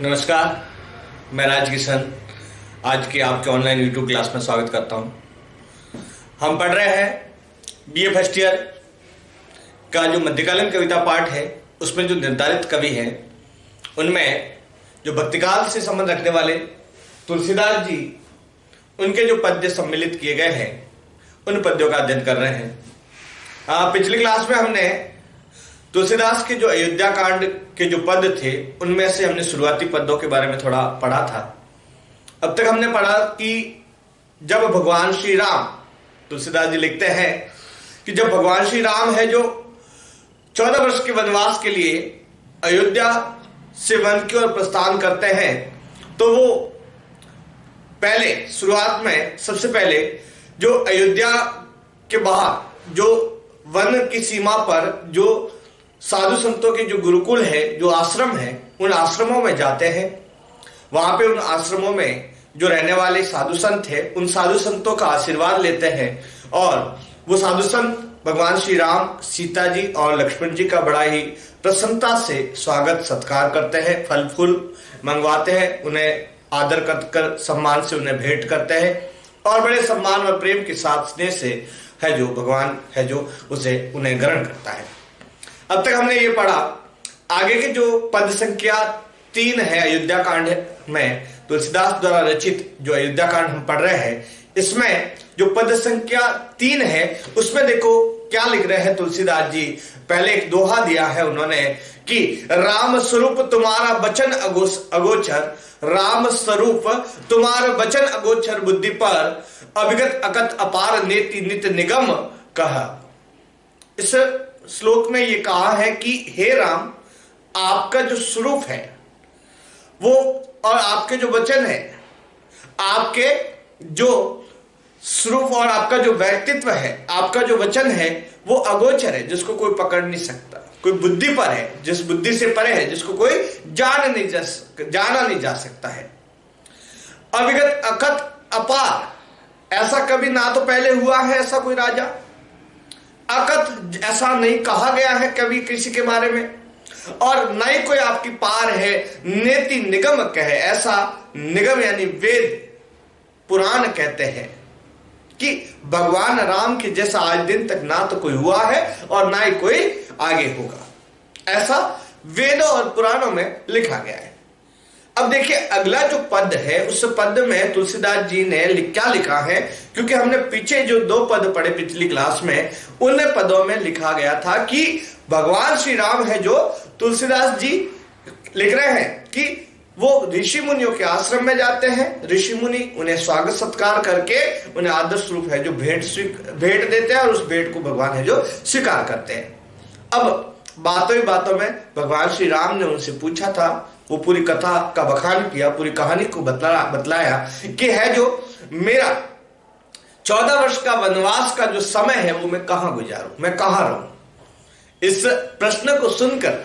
नमस्कार, मैं राज किशन आज के आपके ऑनलाइन यूट्यूब क्लास में स्वागत करता हूं। हम पढ़ रहे हैं बीए फर्स्ट ईयर का जो मध्यकालीन कविता पाठ है, उसमें जो निर्धारित कवि हैं उनमें जो भक्तिकाल से संबंध रखने वाले तुलसीदास जी, उनके जो पद्य सम्मिलित किए गए हैं उन पद्यों का अध्ययन कर रहे हैं। पिछली क्लास में हमने तुलसीदास के जो अयोध्या कांड के जो पद थे उनमें से हमने शुरुआती पदों के बारे में थोड़ा पढ़ा था। अब तक हमने पढ़ा कि जब भगवान श्री राम, तुलसीदास जी लिखते हैं कि जब भगवान श्री राम है जो 14 वर्ष के वनवास के लिए अयोध्या से वन की ओर प्रस्थान करते हैं, तो वो पहले शुरुआत में सबसे पहले जो अयोध्या के बाहर जो वन की सीमा पर जो साधु संतों के जो गुरुकुल है, जो आश्रम है, उन आश्रमों में जाते हैं। वहां पे उन आश्रमों में जो रहने वाले साधु संत है, उन साधु संतों का आशीर्वाद लेते हैं और वो साधु संत भगवान श्री राम, सीता जी और लक्ष्मण जी का बड़ा ही प्रसन्नता से स्वागत सत्कार करते हैं, फल फूल मंगवाते हैं, उन्हें आदर कर सम्मान से उन्हें भेंट करते हैं और बड़े सम्मान और प्रेम के साथ स्नेह से है जो भगवान है जो उसे उन्हें ग्रहण करता है। अब तक हमने ये पढ़ा। आगे के जो पद संख्या 3 है अयोध्या कांड में, तुलसीदास द्वारा रचित जो अयोध्या कांड हम पढ़ रहे हैं, इसमें जो पद संख्या 3 है उसमें देखो क्या लिख रहे हैं तुलसीदास जी। पहले एक दोहा दिया है उन्होंने कि राम स्वरूप तुम्हारा वचन अगोचर, राम स्वरूप तुम्हारा वचन अगोचर बुद्धि पर, अभिगत अकत अपार नेति नित निगम कहा। इस श्लोक में ये कहा है कि हे राम, आपका जो स्वरूप है वो और आपके जो वचन है, आपके जो स्वरूप और आपका जो व्यक्तित्व है, आपका जो वचन है वो अगोचर है, जिसको कोई पकड़ नहीं सकता, कोई बुद्धि पर है, जिस बुद्धि से परे है, जिसको कोई जाना नहीं जा सकता है। अविगत अकत अपार, ऐसा कभी ना तो पहले हुआ है ऐसा कोई राजा, अकत ऐसा नहीं कहा गया है कभी किसी के बारे में, और न ही कोई आपकी पार है, नेति निगम कहे, ऐसा निगम यानी वेद पुराण कहते हैं कि भगवान राम के जैसा आज दिन तक ना तो कोई हुआ है और ना ही कोई आगे होगा, ऐसा वेदों और पुराणों में लिखा गया है। अब देखिए अगला जो पद है, उस पद में तुलसीदास जी ने क्या लिखा है, क्योंकि हमने पीछे जो 2 पद पढ़े पिछली क्लास में, उन पदों में लिखा गया था कि भगवान श्री राम है जो तुलसीदास जी लिख रहे हैं कि वो ऋषि मुनियों के आश्रम में जाते हैं, ऋषि मुनि उन्हें स्वागत सत्कार करके उन्हें आदर स्वरूप है जो भेंट देते हैं और उस भेंट को भगवान है जो स्वीकार करते हैं। अब बातों ही बातों में भगवान श्री राम ने उनसे पूछा था, वो पूरी कथा का बखान किया, पूरी कहानी को बतलाया कि है जो मेरा 14 वर्ष का वनवास का जो समय है वो मैं कहां गुजारूं, मैं कहां रहूं। इस प्रश्न को सुनकर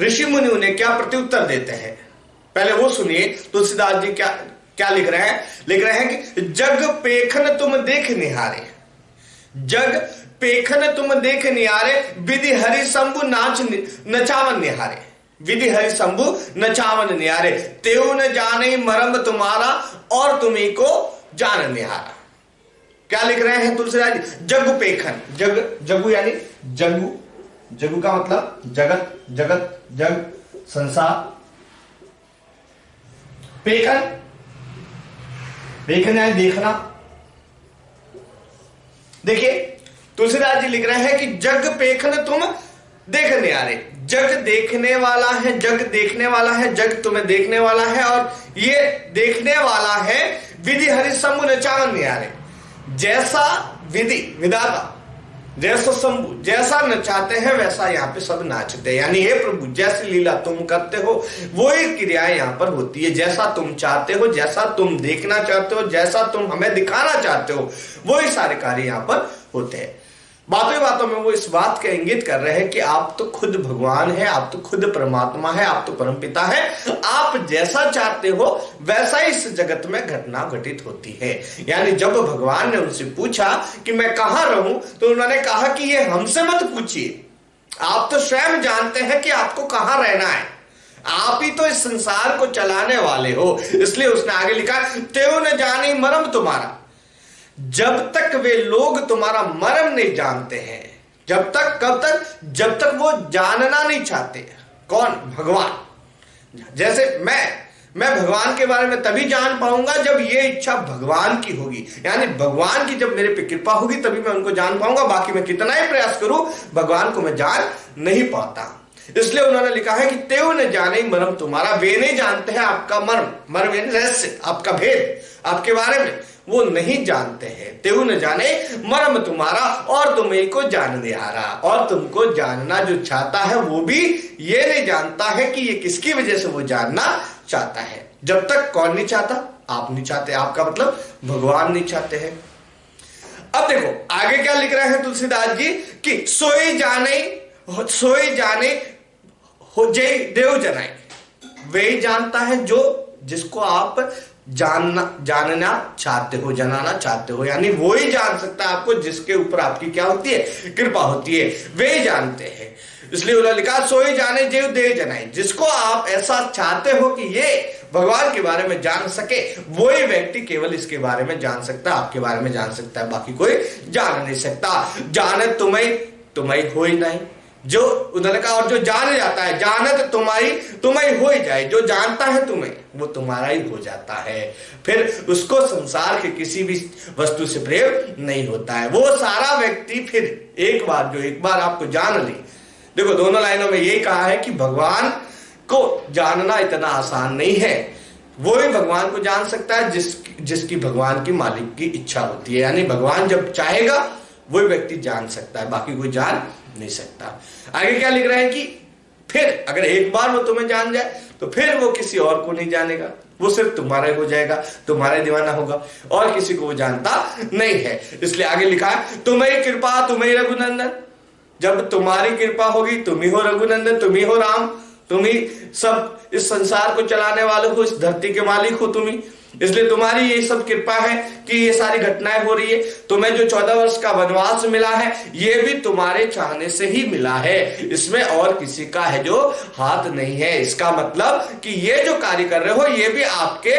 ऋषि मुनि उन्हें क्या प्रत्युत्तर देते हैं, पहले वो सुनिए। तुलसीदास जी क्या लिख रहे हैं? लिख रहे हैं कि जग पेखन तुम देख निहारे, जग पेखन तुम देख निहारे, विधि हरि शंभु नाच नचावन निहारे, विधि हरि शंभु नचावन निहारे, तेऊ न जाने मरम तुम्हारा और तुम्ही को जान निहारा। क्या लिख रहे हैं तुलसीदास जी? जग पेखन, जगु यानी जगु, जगु का मतलब जगत, जगत जग संसार, पेखन, पेखन यानी देखना। देखिए तुलसीदास जी लिख रहे हैं कि जग पेखन तुम देखने आ रहे, जग देखने वाला है, जग देखने वाला है, जग तुम्हें देखने वाला है और ये देखने वाला है विधि हरि शंभु नचावन निहारे। जैसा विधि विधाता, जैसा शंभु जैसा नचाते हैं वैसा यहाँ पे सब नाचते हैं, यानी हे प्रभु जैसी लीला तुम करते हो वही क्रियाएं यहाँ पर होती है, जैसा तुम चाहते हो, जैसा तुम देखना चाहते हो, जैसा तुम हमें दिखाना चाहते हो वही सारे कार्य यहाँ पर होते हैं। बातों बातों में वो इस बात का इंगित कर रहे हैं कि आप तो खुद भगवान है, आप तो खुद परमात्मा है, आप तो परमपिता है, आप जैसा चाहते हो वैसा ही इस जगत में घटना घटित होती है। यानी जब भगवान ने उनसे पूछा कि मैं कहां रहूं, तो उन्होंने कहा कि ये हमसे मत पूछिए, आप तो स्वयं जानते हैं कि आपको कहां रहना है, आप ही तो इस संसार को चलाने वाले हो। इसलिए उसने आगे लिखा, त्यों न जाने मर्म तुम्हारा। जब तक वे लोग तुम्हारा मर्म नहीं जानते हैं, जब तक, कब तक? जब तक वो जानना नहीं चाहते। कौन? भगवान। जैसे मैं भगवान के बारे में तभी जान पाऊंगा जब ये इच्छा भगवान की होगी, यानी भगवान की जब मेरे पे कृपा होगी तभी मैं उनको जान पाऊंगा। बाकी मैं कितना ही प्रयास करूं, भगवान को मैं जान नहीं पाता। इसलिए उन्होंने लिखा है कि त्यों न जाने मर्म तुम्हारा। वे नहीं जानते हैं आपका मर्म, मर्म यानी रहस्य, आपका भेद, आपके बारे में वो नहीं जानते हैं। त्यों न जाने मर्म तुम्हारा और तुम्हें को जानने आ रहा। और तुमको जानना जो चाहता है वो भी ये नहीं जानता है कि ये किसकी वजह से वो जानना चाहता है। जब तक कौन नहीं चाहता? आप नहीं चाहते, आपका मतलब भगवान नहीं चाहते हैं। अब देखो आगे क्या लिख रहे हैं तुलसीदास जी कि सोई जाने हो जय देव जनाई। वे जानता है जो जिसको आप जानना चाहते हो, जनाना चाहते हो, यानी वो ही जान सकता है आपको जिसके ऊपर आपकी क्या होती है? कृपा होती है। वे जानते हैं। इसलिए उन्होंने लिखा, सोई जाने जीव देव जनाई। जिसको आप ऐसा चाहते हो कि ये भगवान के बारे में जान सके, वो ही व्यक्ति केवल इसके बारे में जान सकता है, आपके बारे में जान सकता है, बाकी कोई जान नहीं सकता। जाने तुम्हें हो ही नहीं। जो उन्होंने कहा, और जो जान जाता है, जानत तुम्हें हो ही जाए। जो जानता है तुम्हें, वो तुम्हारा ही हो जाता है। फिर उसको संसार के किसी भी वस्तु से प्रेम नहीं होता है। वो सारा व्यक्ति फिर एक बार आपको जान ले। देखो दोनों लाइनों में यही कहा है कि भगवान को जानना इतना आसान नहीं है। वो ही भगवान को जान सकता है जिसकी भगवान की मालिक की इच्छा होती है। यानी भगवान जब चाहेगा वही व्यक्ति जान सकता है, बाकी कोई जान नहीं सकता। आगे क्या लिख रहे हैं कि फिर अगर एक बार वो तुम्हें जान जाए तो फिर वो किसी और को नहीं जानेगा, वो सिर्फ तुम्हारा हो जाएगा, तुम्हारे दीवाना होगा, और किसी को वो जानता नहीं है। इसलिए आगे लिखा है, तुम्हें कृपा तुम्हें रघुनंदन। जब तुम्हारी कृपा होगी, तुम ही हो रघुनंदन, तुम ही हो राम, तुम ही सब इस संसार को चलाने वाले हो, इस धरती के मालिक हो तुम ही। इसलिए तुम्हारी ये सब कृपा है कि ये सारी घटनाएं हो रही है। तुम्हें जो 14 वर्ष का वनवास मिला है, ये भी तुम्हारे चाहने से ही मिला है। इसमें और किसी का है जो हाथ नहीं है। इसका मतलब कि ये जो कार्य कर रहे हो, ये भी आपके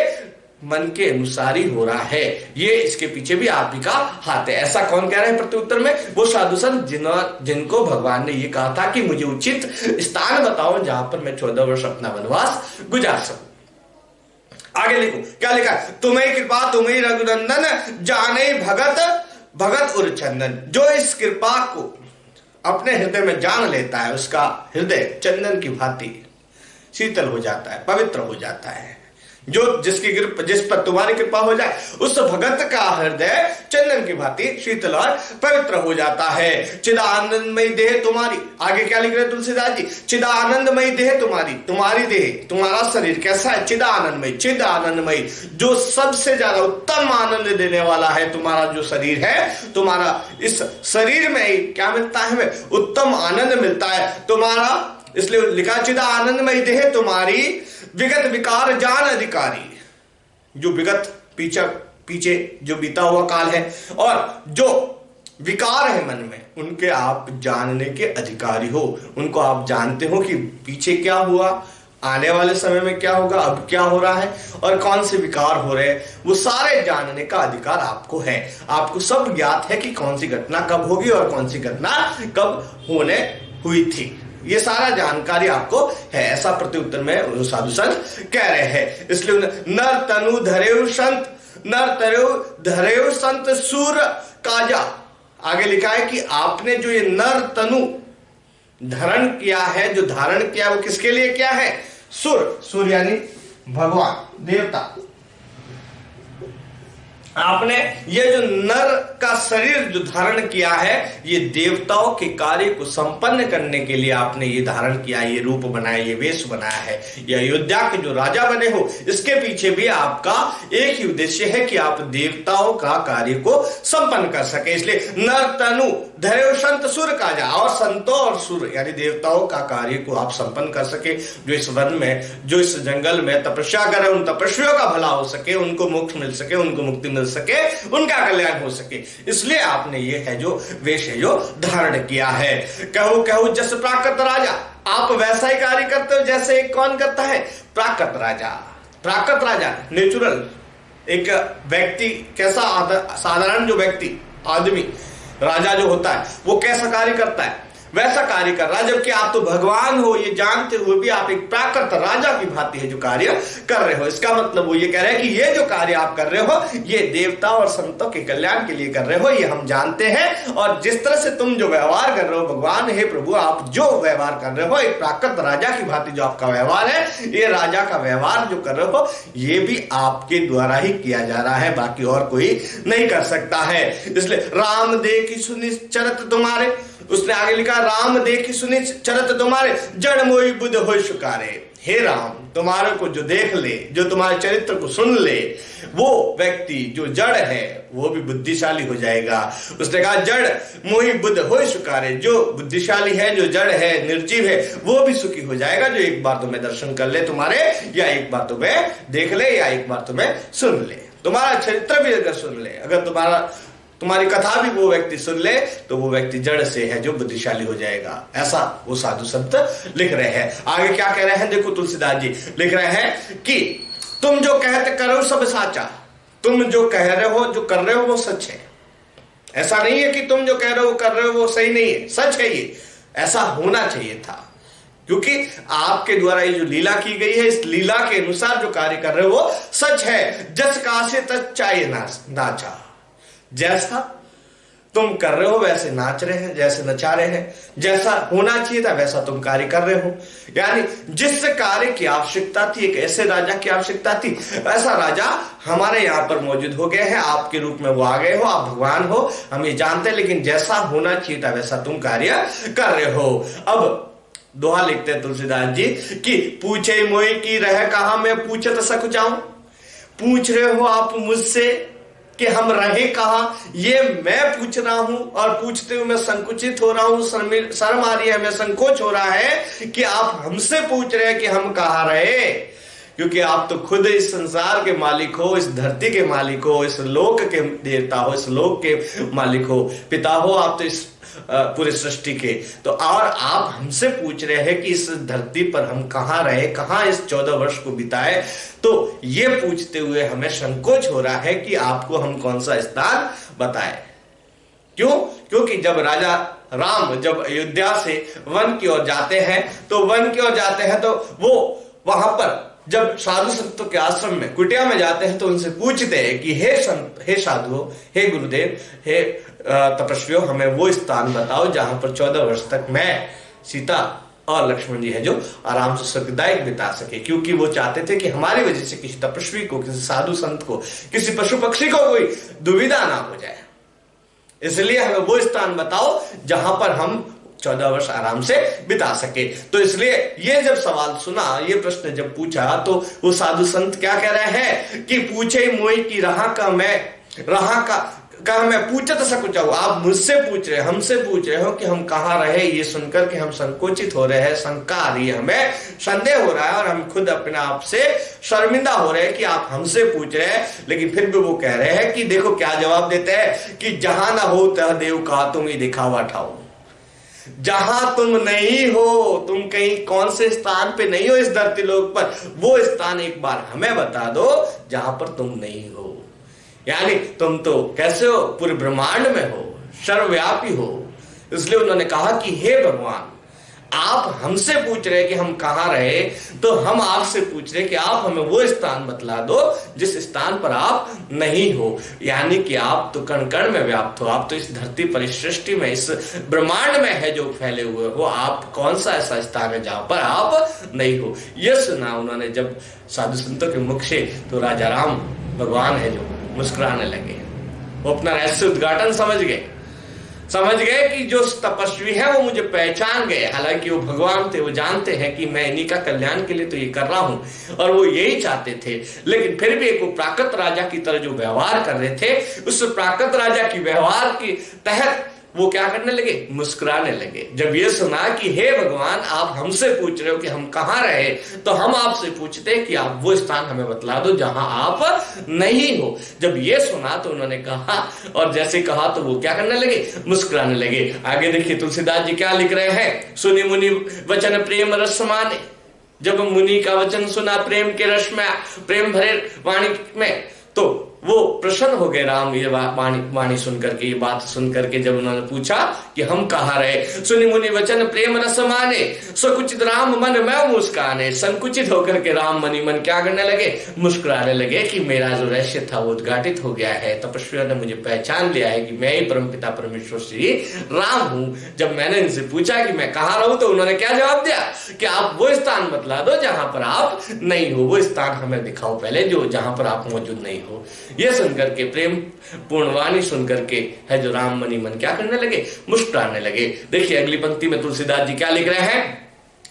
मन के अनुसार ही हो रहा है। ये इसके पीछे भी आप ही का हाथ है। ऐसा कौन कह रहा है प्रत्युत्तर में? वो साधु संत जिनको भगवान ने ये कहा था कि मुझे उचित स्थान बताओ जहां पर मैं 14 वर्ष अपना वनवास गुजार सकूं। आगे लिखो क्या लिखा, तुम्हें कृपा तुम्हें रघुनंदन, जाने भगत उरचंदन। जो इस कृपा को अपने हृदय में जान लेता है, उसका हृदय चंदन की भांति शीतल हो जाता है, पवित्र हो जाता है। जो जिस पर तुम्हारी कृपा हो जाए, उस भगत का हृदय चंदन की भांति शीतल और पवित्र हो जाता है। चिदानंदमयी देह तुम्हारी। आगे क्या लिख रहे तुलसीदास जी, चिदानंदमयी देह तुम्हारी देह, तुम्हारा शरीर कैसा है? चिदानंदमयी, जो सबसे ज्यादा उत्तम आनंद देने वाला है। तुम्हारा जो शरीर है, तुम्हारा इस शरीर में क्या मिलता है? उत्तम आनंद मिलता है तुम्हारा। इसलिए लिखा, चिदानंदमयी देह तुम्हारी, विगत विकार जान अधिकारी। जो विगत पीछे जो बीता हुआ काल है और जो विकार है मन में, उनके आप जानने के अधिकारी हो। उनको आप जानते हो कि पीछे क्या हुआ, आने वाले समय में क्या होगा, अब क्या हो रहा है और कौन से विकार हो रहे हैं, वो सारे जानने का अधिकार आपको है। आपको सब ज्ञात है कि कौन सी घटना कब होगी और कौन सी घटना कब होने हुई थी। ये सारा जानकारी आपको है। ऐसा प्रत्युत्तर में साधु संत कह रहे हैं। इसलिए नर तनु धरेव संत सूर काजा। आगे लिखा है कि आपने जो ये नर तनु धारण किया है, जो धारण किया वो किसके लिए किया है? सुर यानी भगवान देवता। आपने ये जो नर का शरीर जो धारण किया है, ये देवताओं के कार्य को संपन्न करने के लिए आपने ये धारण किया, ये रूप बनाया, ये वेश बनाया है। ये अयोध्या के जो राजा बने हो, इसके पीछे भी आपका एक ही उद्देश्य है कि आप देवताओं का कार्य को संपन्न कर सके। इसलिए नर तनु धैर्य संत सुर काजा, और संतों और सुर यानी देवताओं का कार्य को आप संपन्न कर सके। जो इस वन में, जो इस जंगल में तपस्या कर रहे, उन तपस्वियों का भला हो सके, उनको मोक्ष मिल सके, उनको मुक्ति मिल सके, उनका कल्याण हो सके। इसलिए आपने ये है जो वेश है जो धारण किया है। कहू जस प्राकृत राजा। आप वैसा ही कार्य करते हो जैसे एक कौन करता है, प्राकृत राजा। प्राकृत राजा नेचुरल एक व्यक्ति कैसा, साधारण जो व्यक्ति आदमी राजा जो होता है वो कैसा कार्य करता है वैसा कार्य कर रहा है, जबकि आप तो भगवान हो ये जानते हुए भी आप एक प्राकृत राजा की भांति है जो कार्य कर रहे हो। इसका मतलब वो ये कह रहे हैं कि ये जो कार्य आप कर रहे हो ये देवता और संतों के कल्याण के लिए कर रहे हो, ये हम जानते हैं। और जिस तरह से तुम जो व्यवहार कर रहे हो भगवान हे प्रभु, आप जो व्यवहार कर रहे हो एक प्राकृत राजा की भांति जो आपका व्यवहार है, ये राजा का व्यवहार जो कर रहे हो ये भी आपके द्वारा ही किया जा रहा है, बाकी और कोई नहीं कर सकता है। इसलिए राम देखी सुनि चरित तुम्हारे, उसने आगे लिखा राम देखी सुनी चरित तुम्हारे, जड़ मोहि बुध होय शुकारे। हे राम, तुम्हारे को जो देख ले, जो तुम्हारे चरित्र को सुन ले, वो व्यक्ति जो जड़ है वो भी बुद्धिशाली हो जाएगा। उसने कहा जड़ मोहि बुध होय शुकारे, जो बुद्धिशाली है, जो जड़ है, निर्जीव है, वो भी सुखी हो जाएगा जो एक बार तुम्हें दर्शन कर ले तुम्हारे, या एक बार तुम्हें देख ले, या एक बार तुम्हें सुन ले। तुम्हारा चरित्र भी अगर सुन ले, अगर तुम्हारी कथा भी वो व्यक्ति सुन ले, तो वो व्यक्ति जड़ से है जो बुद्धिशाली हो जाएगा। ऐसा वो साधु संत लिख रहे हैं। आगे क्या कह रहे हैं देखो, तुलसीदास जी लिख रहे हैं कि तुम जो कहते करो सब साचा, तुम जो कह रहे हो जो कर रहे हो वो सच है। ऐसा नहीं है कि तुम जो कह रहे हो कर रहे हो वो सही नहीं है, सच है ये, ऐसा होना चाहिए था। क्योंकि आपके द्वारा ये जो लीला की गई है, इस लीला के अनुसार जो कार्य कर रहे हो वो सच है। जस कासे तच चाहे नाचा, जैसा तुम कर रहे हो वैसे नाच रहे हैं, जैसे नचा रहे हैं, जैसा होना चाहिए था वैसा तुम कार्य कर रहे हो। यानी जिस कार्य की आवश्यकता थी, एक ऐसे राजा की आवश्यकता थी, ऐसा राजा हमारे यहाँ पर मौजूद हो गए हैं। आपके रूप में वो आ गए हो, आप भगवान हो, हम ये जानते हैं, लेकिन जैसा होना चाहिए था वैसा तुम कार्य कर रहे हो। अब दोहा लिखते हैं तुलसीदास जी कि पूछे मोहि की रह कहा मैं पूछत सक जाऊं। पूछ रहे हो आप मुझसे कि हम रहे कहा, ये मैं पूछ रहा हूं, और पूछते हुए मैं संकुचित हो रहा हूं, शर्म आ रही है, मैं संकोच हो रहा है कि आप हमसे पूछ रहे हैं कि हम कहाँ रहे। क्योंकि आप तो खुद इस संसार के मालिक हो, इस धरती के मालिक हो, इस लोक के देवता हो, इस लोक के मालिक हो, पिता हो आप तो इस पूरे सृष्टि के। तो और आप हमसे पूछ रहे हैं कि इस धरती पर हम कहाँ रहे, कहाँ इस 14 वर्ष को बिताए। तो ये पूछते हुए हमें संकोच हो रहा है कि आपको हम कौन सा स्थान बताएं। क्यों? क्योंकि जब राजा राम जब अयोध्या से वन की ओर जाते हैं, तो वन की ओर जाते हैं तो वो वहां पर जब साधु संतों के आश्रम में कुटिया में जाते हैं तो उनसे पूछते हैं कि हे संत, हे साधुओं, हे गुरुदेव, हे तपस्वियों, हमें वो स्थान बताओ जहां पर 14 वर्ष तक मैं, सीता और लक्ष्मण जी है जो आराम से सुखदायक बिता सके। क्योंकि वो चाहते थे कि हमारी वजह से किसी तपस्वी को, किसी साधु संत को, किसी पशु पक्षी को कोई दुविधा ना हो जाए, इसलिए हमें वो स्थान बताओ जहां पर हम 14 वर्ष आराम से बिता सके। तो इसलिए ये जब सवाल सुना, ये प्रश्न जब पूछा, तो वो साधु संत क्या कह रहे हैं कि पूछे मोहि की रहा का मैं पूछत सकुचाऊं। आप मुझसे पूछ रहे, हमसे पूछ रहे हो कि हम कहाँ रहे। ये सुनकर के हम संकोचित हो रहे हैं, शंका आ रही है, हमें संदेह हो रहा है, और हम खुद अपने आप से शर्मिंदा हो रहे हैं कि आप हमसे पूछ रहे हैं। लेकिन फिर भी वो कह रहे हैं कि देखो क्या जवाब देते हैं कि जहां ना हो तह देव कहा तुम ही दिखावा ठाओ। जहां तुम नहीं हो, तुम कहीं कौन से स्थान पे नहीं हो इस धरती लोक पर, वो स्थान एक बार हमें बता दो जहां पर तुम नहीं हो। यानी तुम तो कैसे हो, पूरे ब्रह्मांड में हो, सर्वव्यापी हो। इसलिए उन्होंने कहा कि हे भगवान, आप हमसे पूछ रहे कि हम कहाँ रहे, तो हम आपसे पूछ रहे कि आप हमें वो स्थान बतला दो जिस स्थान पर आप नहीं हो। यानी कि आप तो कण कण में व्याप्त हो, आप तो इस धरती पर, इस सृष्टि में, इस ब्रह्मांड में है जो फैले हुए हो। आप कौन सा ऐसा स्थान है जहां पर आप नहीं हो। यह सुना उन्होंने जब साधु संतों के मुख से, तो राजा राम भगवान है जो मुस्कुराने लगे। वो अपना रहस्य उद्घाटन समझ गए कि जो तपस्वी है वो मुझे पहचान गए। हालांकि वो भगवान थे, वो जानते हैं कि मैं इन्हीं का कल्याण के लिए तो ये कर रहा हूं, और वो यही चाहते थे। लेकिन फिर भी एक वो प्राकृत राजा की तरह जो व्यवहार कर रहे थे, उस प्राकृत राजा की व्यवहार के तहत वो क्या करने लगे, मुस्कुराने लगे। जब ये सुना कि हे भगवान आप हमसे पूछ रहे हो कि हम कहां रहे, तो हम आपसे पूछते कि आप वो स्थान हमें बतला दो जहां आप नहीं हो। जब ये सुना तो उन्होंने कहा, और जैसे कहा तो वो क्या करने लगे, मुस्कुराने लगे। आगे देखिए तुलसीदास जी क्या लिख रहे हैं, सुनी मुनि वचन प्रेम रस माने। जब मुनि का वचन सुना प्रेम के रस में, प्रेम भरे वाणी में, तो वो प्रसन्न हो गए राम। ये वाणी सुन करके, ये बात सुन करके जब उन्होंने पूछा कि हम कहाँ रहे, सुनि मुनि वचन प्रेम रस माने, संकुचित राम मन में मुस्काने। संकुचित होकर के राम मनी मन क्या करने लगे, मुस्कुराने लगे कि मेरा जो रहस्य था वो उद्घाटित हो गया है। तपस्वियों ने मुझे पहचान लिया है कि मैं ही परमपिता परमेश्वर श्री राम हूं। जब मैंने इनसे पूछा कि मैं कहाँ रहूं, तो उन्होंने क्या जवाब दिया कि आप वो स्थान बतला दो जहां पर आप नहीं हो, वो स्थान हमें दिखाओ पहले जो जहां पर आप मौजूद नहीं हो। ये सुनकर के, प्रेम पूर्णवाणी सुनकर के है जो राम मनी मन क्या करने लगे, मुस्कुराने लगे। देखिए अगली पंक्ति में तुलसीदास जी क्या लिख रहे हैं,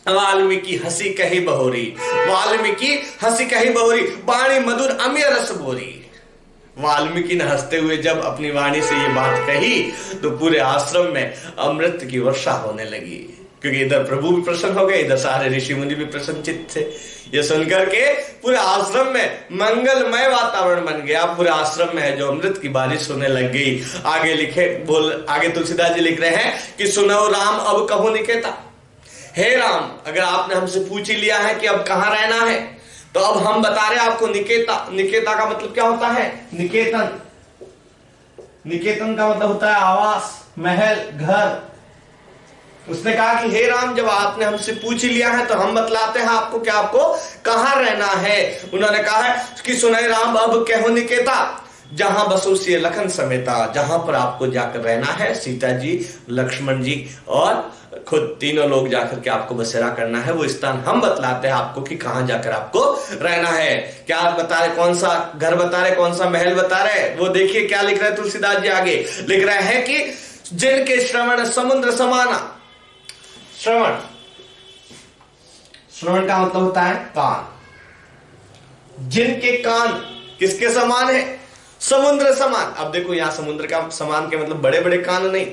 वाल्मीकि हंसी कही बहोरी, वाल्मीकि हंसी कही बहोरी, वाणी मधुर अम्य रस बोरी। वाल्मीकि ने हंसते हुए जब अपनी वाणी से ये बात कही तो पूरे आश्रम में अमृत की वर्षा होने लगी, क्योंकि इधर प्रभु भी प्रसन्न हो गए, इधर सारे ऋषि मुनि भी प्रसन्नचित थे। ये सुनकर के पूरे आश्रम में मंगलमय वातावरण बन गया। पूरे आश्रम में है जो अमृत की बारिश होने लग गई। आगे तुलसीदास जी लिख रहे हैं कि सुनो राम अब कहो निकेता। हे राम, अगर आपने हमसे पूछ ही लिया है कि अब कहां रहना है, तो अब हम बता रहे आपको निकेता। निकेता का मतलब क्या होता है, निकेतन। निकेतन का मतलब होता है आवास, महल, घर। उसने कहा कि हे राम, जब आपने हमसे पूछ ही लिया है तो हम बतलाते हैं आपको कि आपको कहां रहना है। उन्होंने कहा है कि सुने राम अब कहो निकेता, जहां बसो सिय लखन समेता। जहां पर आपको जाकर रहना है, सीता जी, लक्ष्मण जी और खुद तीनों लोग जाकर के आपको बसेरा करना है, वो स्थान हम बतलाते हैं आपको कि कहां जाकर आपको रहना है। क्या बता रहे, कौन सा घर बता रहे, कौन सा महल बता रहे, वो देखिए क्या लिख रहे हैं तुलसीदास जी। आगे लिख रहे हैं कि जिनके श्रवण समुद्र समाना। श्रवण, श्रवण का मतलब होता है कान। जिनके कान किसके समान है, समुद्र समान। अब देखो यहां समुद्र का समान के मतलब बड़े बड़े कान नहीं,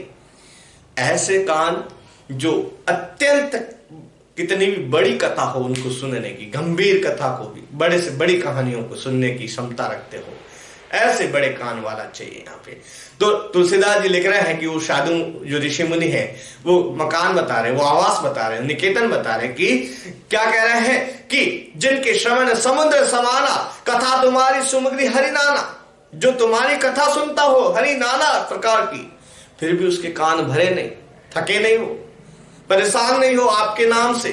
ऐसे कान जो अत्यंत कितनी भी बड़ी कथा हो उनको सुनने की, गंभीर कथा को भी, बड़े से बड़ी कहानियों को सुनने की क्षमता रखते हो, ऐसे बड़े कान वाला चाहिए यहाँ पे। तो तुलसीदास जी लिख रहे हैं कि वो साधु जो ऋषि मुनि है वो मकान बता रहे, वो आवास बता रहे, निकेतन बता रहे कि क्या कह रहे हैं कि जिनके श्रवण समुद्र समाना, कथा तुम्हारी सुमग्री हरि नाना। जो तुम्हारी कथा सुनता हो हरि नाना प्रकार की, फिर भी उसके कान भरे नहीं, थके नहीं हो, परेशान नहीं हो आपके नाम से।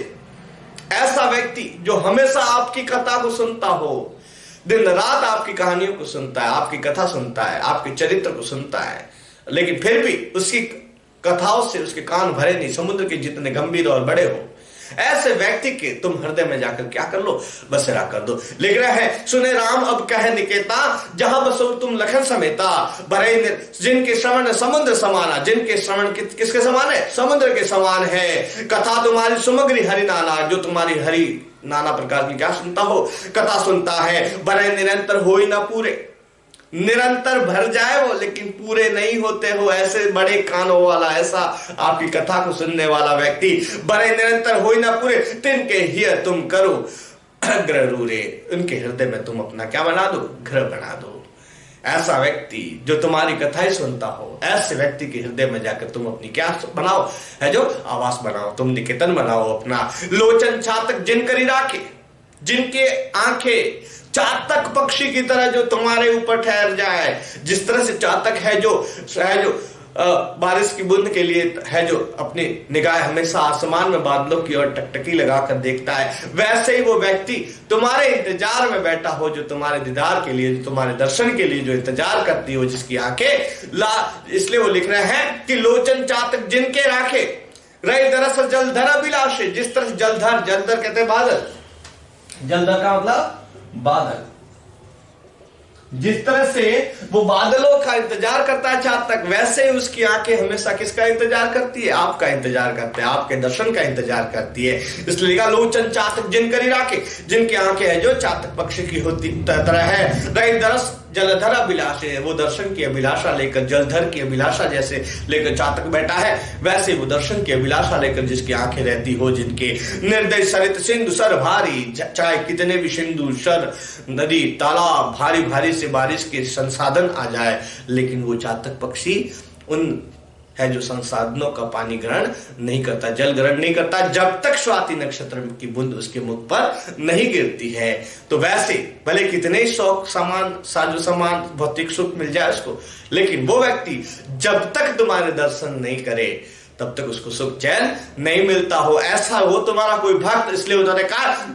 ऐसा व्यक्ति जो हमेशा आपकी कथा को सुनता हो, दिन रात आपकी कहानियों को सुनता है, आपकी कथा सुनता है, आपके चरित्र को सुनता है, लेकिन फिर भी उसकी कथाओं से उसके कान भरे नहीं, समुद्र के जितने गंभीर और बड़े हो, ऐसे व्यक्ति के तुम हृदय में जाकर क्या कर लो, बसेरा कर दो। लिख रहा है सुने राम अब कहे निकेता, जहां बसो तुम लखन समेता। भरे जिनके श्रवण समुद्र समाना। जिनके श्रवण किसके समान है, समुद्र के समान है। कथा तुम्हारी सुमग्री हरि नाना, जो तुम्हारी हरि नाना प्रकार की क्या सुनता हो, कथा सुनता है। भरे निरंतर हो ही ना पूरे, निरंतर भर जाए वो लेकिन पूरे नहीं होते हो, ऐसे बड़े कानों वाला, ऐसा आपकी कथा को सुनने वाला व्यक्ति। बड़े निरंतर हो ही ना पूरे, तिनके ही तुम करो ग्रह रूरे। उनके हृदय में तुम अपना क्या बना दो, घर बना दो। ऐसा व्यक्ति जो तुम्हारी कथाएं सुनता हो, ऐसे व्यक्ति के हृदय में जाकर तुम अपनी क्या बनाओ, है जो आवास बनाओ, तुम निकेतन बनाओ अपना। लोचन छातक जिन करी राखे, जिनके आंखें चातक पक्षी की तरह जो तुम्हारे ऊपर ठहर जाए। जिस तरह से चातक है जो बारिश की बूंद के लिए है जो अपनी निगाह हमेशा आसमान में बादलों की ओर टकटकी लगाकर देखता है, वैसे ही वो व्यक्ति तुम्हारे इंतजार में बैठा हो, जो तुम्हारे दीदार के लिए, जो तुम्हारे दर्शन के लिए जो इंतजार करती हो, जिसकी आंखें इसलिए वो लिख रहे हैं कि लोचन चातक जिनके राखे, रही दरअसल जलधर अभिलाषे। जिस तरह जलधर, जलधर कहते हैं बादल, जलधर का मतलब बादल। जिस तरह से वो बादलों का इंतजार करता है चातक, वैसे ही उसकी आंखें हमेशा किसका इंतजार करती है, आपका इंतजार करते हैं, आपके दर्शन का इंतजार करती है। इसलिए लिखा लोचन चातक जिन करी राखे, जिनकी आंखें है जो चातक पक्षी की होती तरह है। रही दरस जलधर अभिलाषे है, वो दर्शन की अभिलाषा लेकर, जलधर की अभिलाषा जैसे लेकर चातक बैठा है, वैसे वो दर्शन की अभिलाषा लेकर जिसकी आंखें रहती हो, जिनके निर्दय सरित सिंधु सर भारी, चाहे कितने भी सिंधु सर नदी तालाब भारी भारी से बारिश के संसाधन आ जाए, लेकिन वो चातक पक्षी उन है जो संसाधनों का पानी ग्रहण नहीं करता, जल ग्रहण नहीं करता, जब तक स्वाति नक्षत्र की बूंद उसके मुख पर नहीं गिरती है। तो वैसे भले कितने ही शौक सामान साजो सामान भौतिक सुख मिल जाए उसको, लेकिन वो व्यक्ति जब तक तुम्हारे दर्शन नहीं करे तब तक उसको सुख चैन नहीं मिलता हो। ऐसा हो तुम्हारा कोई भक्त, इसलिए उन्होंने कहा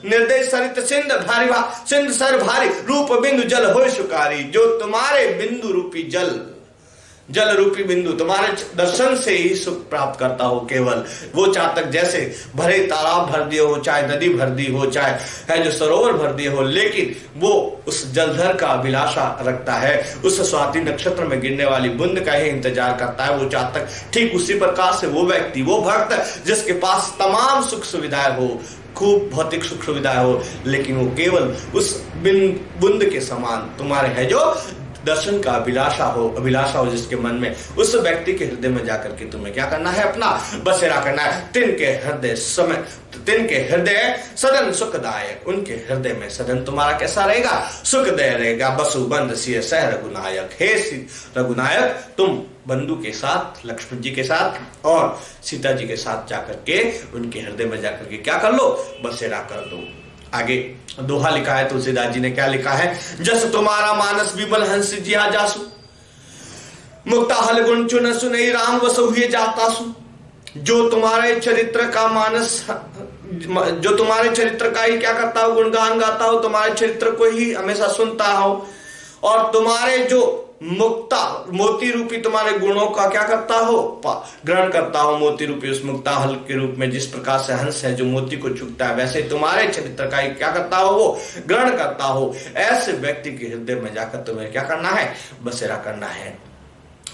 निर्दय सरित सिंध भारी सिंध सर भारी रूप बिंदु जल हो सुकारी। जो तुम्हारे बिंदु रूपी जल रूपी बिंदु तुम्हारे दर्शन से ही सुख प्राप्त करता हो, केवल वो चातक जैसे भरे तालाब भर दिए हो, चाहे नदी भर दी हो, चाहे है जो सरोवर भर दिए हो, लेकिन वो उस जलधर का अभिलाषा रखता है, उस स्वाति नक्षत्र में गिरने वाली बूंद का ही इंतजार करता है वो चातक। ठीक उसी प्रकार से वो व्यक्ति, वो भक्त जिसके पास तमाम सुख सुविधाएं हो, खूब भौतिक सुख सुविधाएं हो, लेकिन वो केवल उस बूंद के समान तुम्हारे है जो दर्शन का अभिलाषा हो जिसके मन में, उस व्यक्ति के हृदय में जाकर के तुम्हें क्या करना है, अपना बसेरा करना है। तिनके हृदय सदन सुखदायक, उनके हृदय में सदन तुम्हारा कैसा रहेगा, सुखदय रहेगा। बसुबंद सिय सह रघुनायक, हे रघुनायक तुम बंधु के साथ, लक्ष्मण जी के साथ और सीता जी के साथ जाकर के उनके हृदय में जाकर के क्या कर लो, बसेरा कर दो। आगे दोहा लिखा है तुलसीदास जी ने, क्या लिखा है, जस तुम्हारा मानस विमल हंस जिया जासु, मुक्ता हल गुण चुन सुनई राम वसुहिए जातासु। जो तुम्हारे चरित्र का मानस, जो तुम्हारे चरित्र का ही क्या करता हो, गुणगान गाता हो, तुम्हारे चरित्र को ही हमेशा सुनता हो, और तुम्हारे जो मुक्ता मोती रूपी तुम्हारे गुणों का क्या करता हो, ग्रहण करता हो। मोती रूपी उस मुक्ता हल के रूप में जिस प्रकार से हंस है जो मोती को चुगता है, वैसे तुम्हारे चरित्र का क्या करता हो, वो ग्रहण करता हो। ऐसे व्यक्ति के हृदय में जाकर तुम्हें क्या करना है, बसेरा करना है।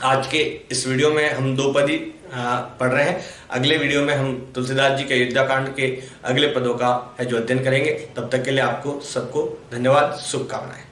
आज के इस वीडियो में हम 2 पद ही पढ़ रहे हैं। अगले वीडियो में हम तुलसीदास जी के अयोध्याकांड के अगले पदों का है जो अध्ययन करेंगे। तब तक के लिए आपको सबको धन्यवाद, शुभकामनाएं।